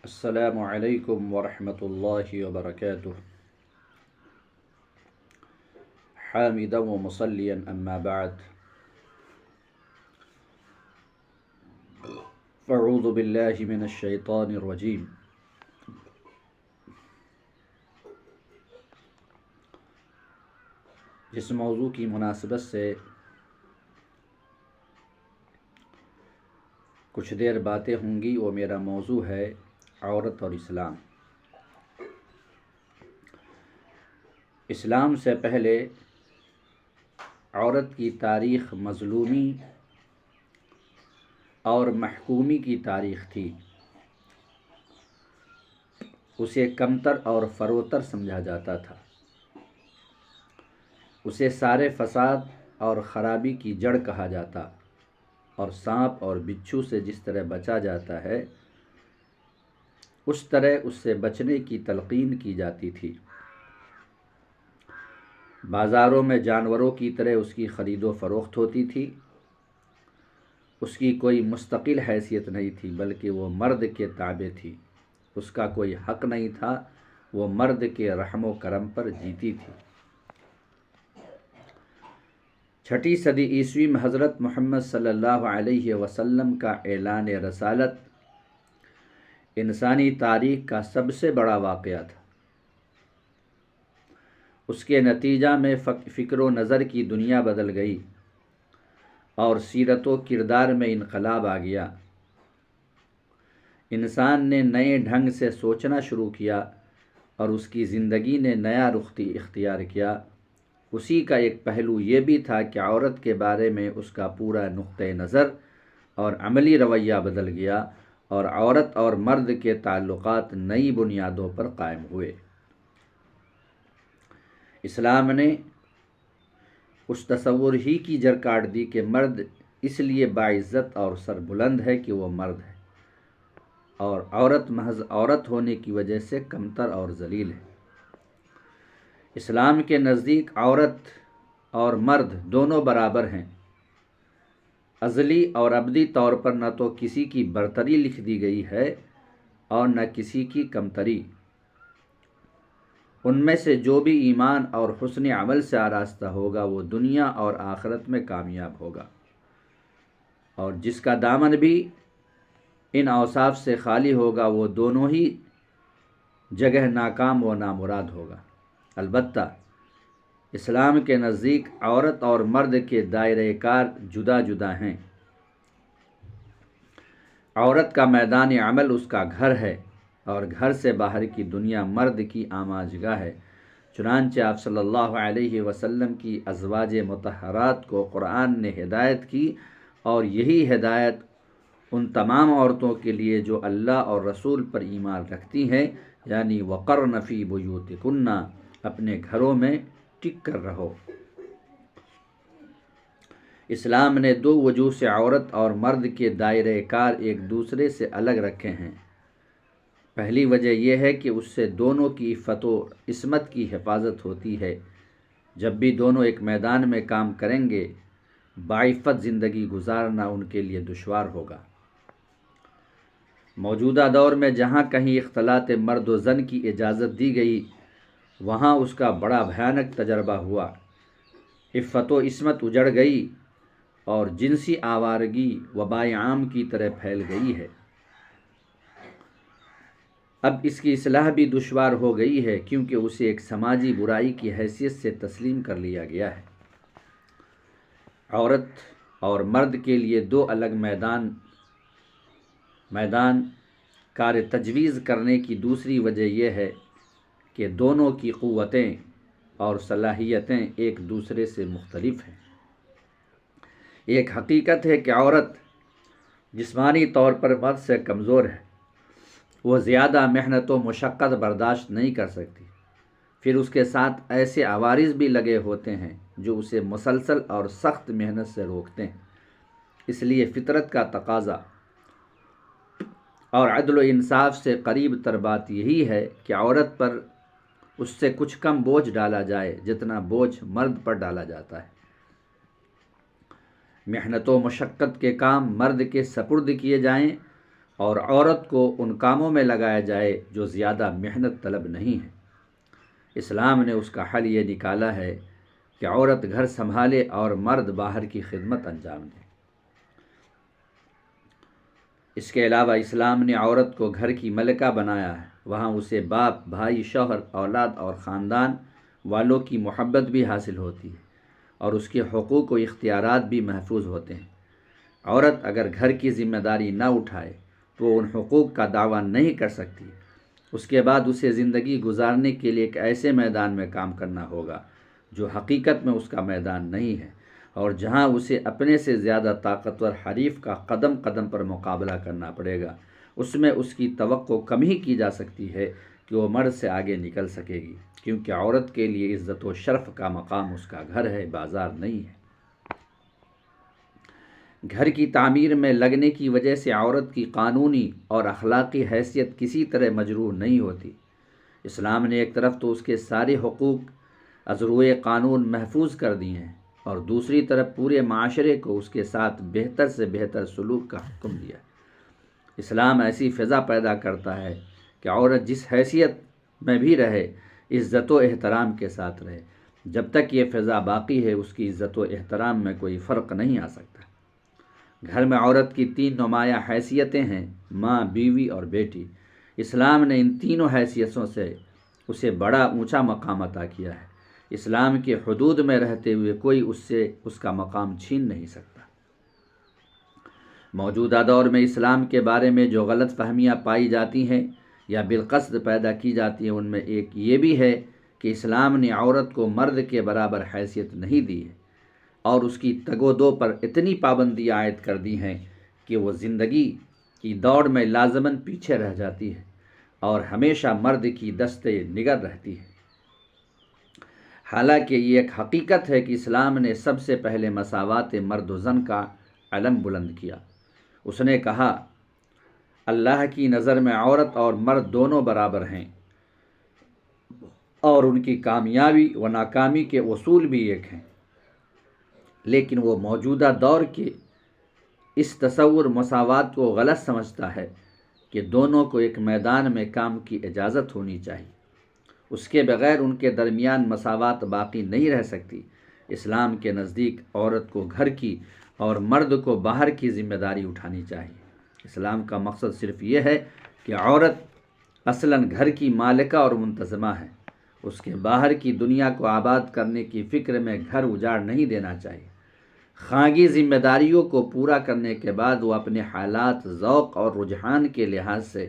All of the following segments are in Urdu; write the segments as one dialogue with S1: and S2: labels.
S1: السلام علیکم ورحمۃ اللہ وبرکاتہ حامدا و مصلیا اما بعد فاعوذ باللہ من الشیطان الرجیم جس موضوع کی مناسبت سے کچھ دیر باتیں ہوں گی وہ میرا موضوع ہے عورت اور اسلام۔ اسلام سے پہلے عورت کی تاریخ مظلومی اور محکومی کی تاریخ تھی۔ اسے کمتر اور فروتر سمجھا جاتا تھا۔ اسے سارے فساد اور خرابی کی جڑ کہا جاتا، اور سانپ اور بچھو سے جس طرح بچا جاتا ہے اس طرح اس سے بچنے کی تلقین کی جاتی تھی۔ بازاروں میں جانوروں کی طرح اس کی خرید و فروخت ہوتی تھی۔ اس کی کوئی مستقل حیثیت نہیں تھی، بلکہ وہ مرد کے تابع تھی۔ اس کا کوئی حق نہیں تھا، وہ مرد کے رحم و کرم پر جیتی تھی۔ 6 صدی عیسوی میں حضرت محمد صلی اللہ علیہ وسلم کا اعلان رسالت انسانی تاریخ کا سب سے بڑا واقعہ تھا۔ اس کے نتیجہ میں فکر و نظر کی دنیا بدل گئی اور سیرت و کردار میں انقلاب آ گیا۔ انسان نے نئے ڈھنگ سے سوچنا شروع کیا اور اس کی زندگی نے نیا رخ اختیار کیا۔ اسی کا ایک پہلو یہ بھی تھا کہ عورت کے بارے میں اس کا پورا نقطۂ نظر اور عملی رویہ بدل گیا، اور عورت اور مرد کے تعلقات نئی بنیادوں پر قائم ہوئے۔ اسلام نے اس تصور ہی کی جڑ کاٹ دی کہ مرد اس لیے باعزت اور سربلند ہے کہ وہ مرد ہے، اور عورت محض عورت ہونے کی وجہ سے کمتر اور ذلیل ہے۔ اسلام کے نزدیک عورت اور مرد دونوں برابر ہیں۔ ازلی اور ابدی طور پر نہ تو کسی کی برتری لکھ دی گئی ہے اور نہ کسی کی کمتری۔ ان میں سے جو بھی ایمان اور حسن عمل سے آراستہ ہوگا وہ دنیا اور آخرت میں کامیاب ہوگا، اور جس کا دامن بھی ان اوصاف سے خالی ہوگا وہ دونوں ہی جگہ ناکام و نامراد ہوگا۔ البتہ اسلام کے نزدیک عورت اور مرد کے دائرۂ کار جدا جدا ہیں۔ عورت کا میدان عمل اس کا گھر ہے، اور گھر سے باہر کی دنیا مرد کی آماجگاہ ہے۔ چنانچہ آپ صلی اللہ علیہ وسلم کی ازواج مطہرات کو قرآن نے ہدایت کی، اور یہی ہدایت ان تمام عورتوں کے لیے جو اللہ اور رسول پر ایمان رکھتی ہیں، یعنی وقرن فی بیوتکن، اپنے گھروں میں ٹک کر رہو۔ اسلام نے 2 وجوہ سے عورت اور مرد کے دائرۂ کار ایک دوسرے سے الگ رکھے ہیں۔ پہلی وجہ یہ ہے کہ اس سے دونوں کی عفت و عصمت کی حفاظت ہوتی ہے۔ جب بھی دونوں ایک میدان میں کام کریں گے، باعفت زندگی گزارنا ان کے لیے دشوار ہوگا۔ موجودہ دور میں جہاں کہیں اختلاط مرد و زن کی اجازت دی گئی، وہاں اس کا بڑا بھیانک تجربہ ہوا۔ عفت و عصمت اجڑ گئی اور جنسی آوارگی وبائے عام کی طرح پھیل گئی ہے۔ اب اس کی اصلاح بھی دشوار ہو گئی ہے، کیونکہ اسے ایک سماجی برائی کی حیثیت سے تسلیم کر لیا گیا ہے۔ عورت اور مرد کے لیے 2 الگ میدان کار تجویز کرنے کی دوسری وجہ یہ ہے کہ دونوں کی قوتیں اور صلاحیتیں ایک دوسرے سے مختلف ہیں۔ ایک حقیقت ہے کہ عورت جسمانی طور پر مرد سے کمزور ہے۔ وہ زیادہ محنت و مشقت برداشت نہیں کر سکتی، پھر اس کے ساتھ ایسے عوارض بھی لگے ہوتے ہیں جو اسے مسلسل اور سخت محنت سے روکتے ہیں۔ اس لیے فطرت کا تقاضا اور عدل و انصاف سے قریب تر بات یہی ہے کہ عورت پر اس سے کچھ کم بوجھ ڈالا جائے جتنا بوجھ مرد پر ڈالا جاتا ہے۔ محنت و مشقت کے کام مرد کے سپرد کیے جائیں اور عورت کو ان کاموں میں لگایا جائے جو زیادہ محنت طلب نہیں ہیں۔ اسلام نے اس کا حل یہ نکالا ہے کہ عورت گھر سنبھالے اور مرد باہر کی خدمت انجام دے۔ اس کے علاوہ اسلام نے عورت کو گھر کی ملکہ بنایا ہے، وہاں اسے باپ، بھائی، شوہر، اولاد اور خاندان والوں کی محبت بھی حاصل ہوتی ہے اور اس کے حقوق و اختیارات بھی محفوظ ہوتے ہیں۔ عورت اگر گھر کی ذمہ داری نہ اٹھائے تو وہ ان حقوق کا دعویٰ نہیں کر سکتی۔ اس کے بعد اسے زندگی گزارنے کے لیے ایک ایسے میدان میں کام کرنا ہوگا جو حقیقت میں اس کا میدان نہیں ہے، اور جہاں اسے اپنے سے زیادہ طاقتور حریف کا قدم قدم پر مقابلہ کرنا پڑے گا۔ اس میں اس کی توقع کم ہی کی جا سکتی ہے کہ وہ مرد سے آگے نکل سکے گی، کیونکہ عورت کے لیے عزت و شرف کا مقام اس کا گھر ہے، بازار نہیں ہے۔ گھر کی تعمیر میں لگنے کی وجہ سے عورت کی قانونی اور اخلاقی حیثیت کسی طرح مجروح نہیں ہوتی۔ اسلام نے ایک طرف تو اس کے سارے حقوق از روئے قانون محفوظ کر دیے ہیں اور دوسری طرف پورے معاشرے کو اس کے ساتھ بہتر سے بہتر سلوک کا حکم دیا۔ اسلام ایسی فضا پیدا کرتا ہے کہ عورت جس حیثیت میں بھی رہے عزت و احترام کے ساتھ رہے۔ جب تک یہ فضا باقی ہے اس کی عزت و احترام میں کوئی فرق نہیں آ سکتا۔ گھر میں عورت کی 3 نمایاں حیثیتیں ہیں: ماں، بیوی اور بیٹی۔ اسلام نے ان تینوں حیثیتوں سے اسے بڑا اونچا مقام عطا کیا ہے۔ اسلام کے حدود میں رہتے ہوئے کوئی اس سے اس کا مقام چھین نہیں سکتا۔ موجودہ دور میں اسلام کے بارے میں جو غلط فہمیاں پائی جاتی ہیں یا بالقصد پیدا کی جاتی ہیں، ان میں ایک یہ بھی ہے کہ اسلام نے عورت کو مرد کے برابر حیثیت نہیں دی ہے اور اس کی تگ و دو پر اتنی پابندیاں عائد کر دی ہیں کہ وہ زندگی کی دوڑ میں لازماً پیچھے رہ جاتی ہے اور ہمیشہ مرد کی دست نگر رہتی ہے۔ حالانکہ یہ ایک حقیقت ہے کہ اسلام نے سب سے پہلے مساوات مرد و زن کا علم بلند کیا۔ اس نے کہا، اللہ کی نظر میں عورت اور مرد دونوں برابر ہیں اور ان کی کامیابی و ناکامی کے اصول بھی ایک ہیں، لیکن وہ موجودہ دور کے اس تصور مساوات کو غلط سمجھتا ہے کہ دونوں کو ایک میدان میں کام کی اجازت ہونی چاہیے۔ اس کے بغیر ان کے درمیان مساوات باقی نہیں رہ سکتی۔ اسلام کے نزدیک عورت کو گھر کی اور مرد کو باہر کی ذمہ داری اٹھانی چاہیے۔ اسلام کا مقصد صرف یہ ہے کہ عورت اصلاً گھر کی مالکہ اور منتظمہ ہے۔ اس کے باہر کی دنیا کو آباد کرنے کی فکر میں گھر اجاڑ نہیں دینا چاہیے۔ خانگی ذمہ داریوں کو پورا کرنے کے بعد وہ اپنے حالات، ذوق اور رجحان کے لحاظ سے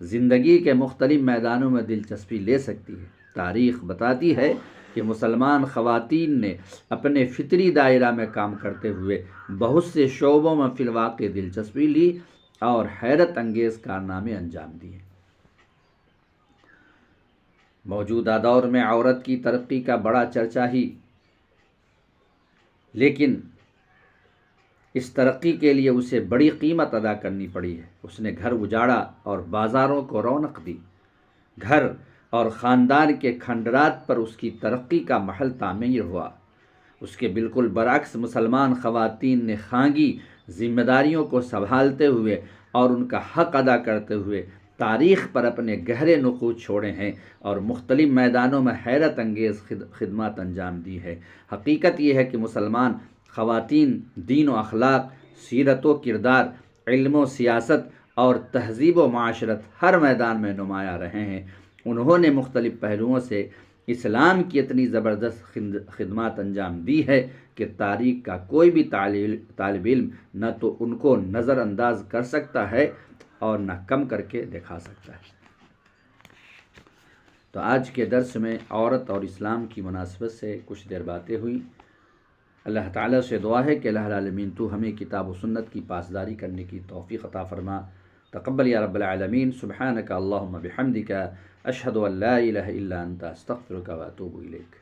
S1: زندگی کے مختلف میدانوں میں دلچسپی لے سکتی ہے۔ تاریخ بتاتی ہے کہ مسلمان خواتین نے اپنے فطری دائرہ میں کام کرتے ہوئے بہت سے شعبوں میں فی الواقع دلچسپی لی اور حیرت انگیز کارنامے انجام دیے۔ موجودہ دور میں عورت کی ترقی کا بڑا چرچا ہی، لیکن اس ترقی کے لیے اسے بڑی قیمت ادا کرنی پڑی ہے۔ اس نے گھر اجاڑا اور بازاروں کو رونق دی۔ گھر اور خاندان کے کھنڈرات پر اس کی ترقی کا محل تعمیر ہوا۔ اس کے بالکل برعکس مسلمان خواتین نے خانگی ذمہ داریوں کو سنبھالتے ہوئے اور ان کا حق ادا کرتے ہوئے تاریخ پر اپنے گہرے نقوش چھوڑے ہیں اور مختلف میدانوں میں حیرت انگیز خدمات انجام دی ہے۔ حقیقت یہ ہے کہ مسلمان خواتین دین و اخلاق، سیرت و کردار، علم و سیاست اور تہذیب و معاشرت ہر میدان میں نمایاں رہے ہیں۔ انہوں نے مختلف پہلوؤں سے اسلام کی اتنی زبردست خدمات انجام دی ہے کہ تاریخ کا کوئی بھی طالب علم نہ تو ان کو نظر انداز کر سکتا ہے اور نہ کم کر کے دکھا سکتا ہے۔ تو آج کے درس میں عورت اور اسلام کی مناسبت سے کچھ دیر باتیں ہوئی۔ اللہ تعالیٰ سے دعا ہے کہ اللہ العالمین تو ہمیں کتاب و سنت کی پاسداری کرنے کی توفیق عطا فرما۔ تقبل یا رب العالمین۔ سبحانک اللہم بحمدک، اشہد ان لا الہ الا انت، استغفرک و اتوب الیک۔